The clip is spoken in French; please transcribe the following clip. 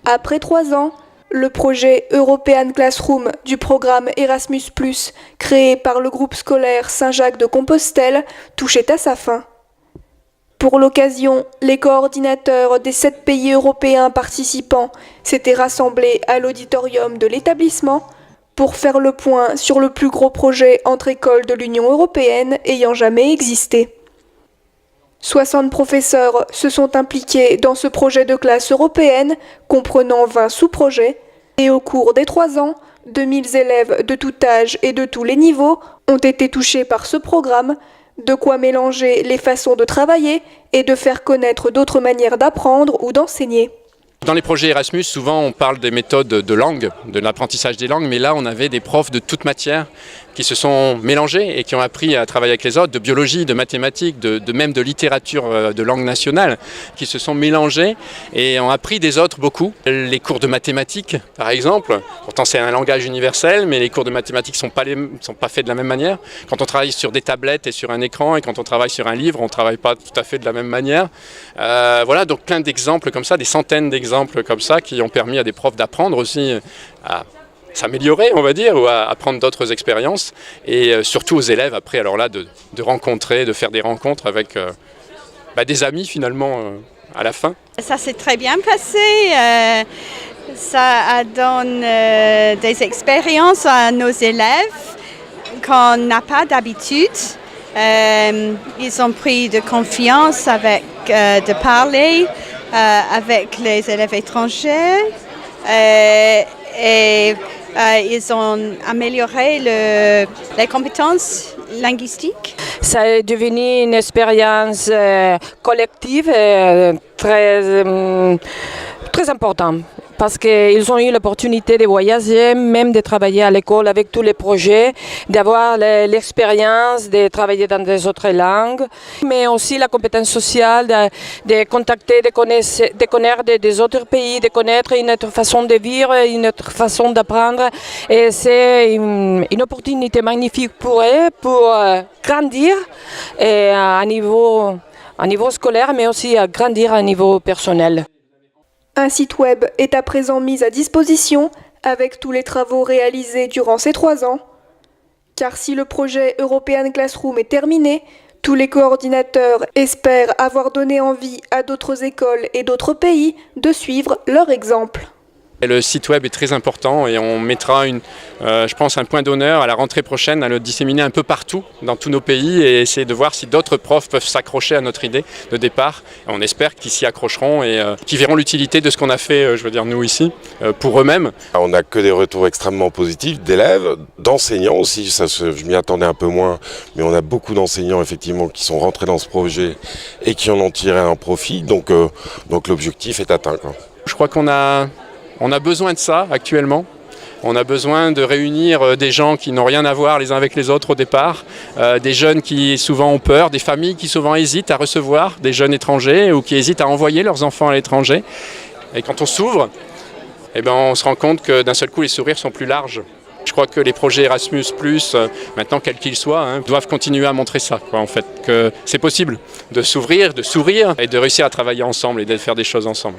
Après 3 ans, le projet European Classroom du programme Erasmus+, créé par le groupe scolaire Saint-Jacques de Compostelle, touchait à sa fin. Pour l'occasion, les coordinateurs des 7 pays européens participants s'étaient rassemblés à l'auditorium de l'établissement pour faire le point sur le plus gros projet entre écoles de l'Union européenne ayant jamais existé. 60 professeurs se sont impliqués dans ce projet de classe européenne, comprenant 20 sous-projets, et au cours des 3 ans, 2000 élèves de tout âge et de tous les niveaux ont été touchés par ce programme, de quoi mélanger les façons de travailler et de faire connaître d'autres manières d'apprendre ou d'enseigner. Dans les projets Erasmus, souvent on parle des méthodes de langue, de l'apprentissage des langues, mais là on avait des profs de toute matière qui se sont mélangés et qui ont appris à travailler avec les autres, de biologie, de mathématiques, même de littérature de langue nationale, qui se sont mélangés et ont appris des autres beaucoup. Les cours de mathématiques, par exemple, pourtant c'est un langage universel, mais les cours de mathématiques sont pas faits de la même manière. Quand on travaille sur des tablettes et sur un écran, et quand on travaille sur un livre, on ne travaille pas tout à fait de la même manière. Voilà, donc plein d'exemples comme ça, des centaines d'exemples comme ça qui ont permis à des profs d'apprendre aussi à s'améliorer, on va dire, ou à prendre d'autres expériences, et surtout aux élèves après, alors là, de rencontrer, de faire des rencontres avec des amis finalement à la fin. Ça s'est très bien passé, ça donne des expériences à nos élèves qu'on n'a pas d'habitude. Ils ont pris de confiance avec de parler avec les élèves étrangers et ils ont amélioré les compétences linguistiques. Ça est devenu une expérience collective très importante parce qu'ils ont eu l'opportunité de voyager, même de travailler à l'école avec tous les projets, d'avoir l'expérience de travailler dans des autres langues, mais aussi la compétence sociale, de contacter, de connaître des autres pays, de connaître une autre façon de vivre, une autre façon d'apprendre. Et c'est une opportunité magnifique pour eux, pour grandir à niveau scolaire, mais aussi à grandir à niveau personnel. Un site web est à présent mis à disposition avec tous les travaux réalisés durant ces 3 ans. Car si le projet European Classroom est terminé, tous les coordinateurs espèrent avoir donné envie à d'autres écoles et d'autres pays de suivre leur exemple. Le site web est très important et on mettra je pense un point d'honneur à la rentrée prochaine à le disséminer un peu partout dans tous nos pays et essayer de voir si d'autres profs peuvent s'accrocher à notre idée de départ. Et on espère qu'ils s'y accrocheront et qu'ils verront l'utilité de ce qu'on a fait, nous ici, pour eux-mêmes. On n'a que des retours extrêmement positifs d'élèves, d'enseignants aussi, je m'y attendais un peu moins, mais on a beaucoup d'enseignants effectivement qui sont rentrés dans ce projet et qui en ont tiré un profit, donc l'objectif est atteint, quoi. Je crois qu'on a besoin de ça actuellement. On a besoin de réunir des gens qui n'ont rien à voir les uns avec les autres au départ, des jeunes qui souvent ont peur, des familles qui souvent hésitent à recevoir des jeunes étrangers ou qui hésitent à envoyer leurs enfants à l'étranger. Et quand on s'ouvre, on se rend compte que d'un seul coup les sourires sont plus larges. Je crois que les projets Erasmus+, maintenant quels qu'ils soient, doivent continuer à montrer ça, en fait, que c'est possible de s'ouvrir, de sourire et de réussir à travailler ensemble et de faire des choses ensemble.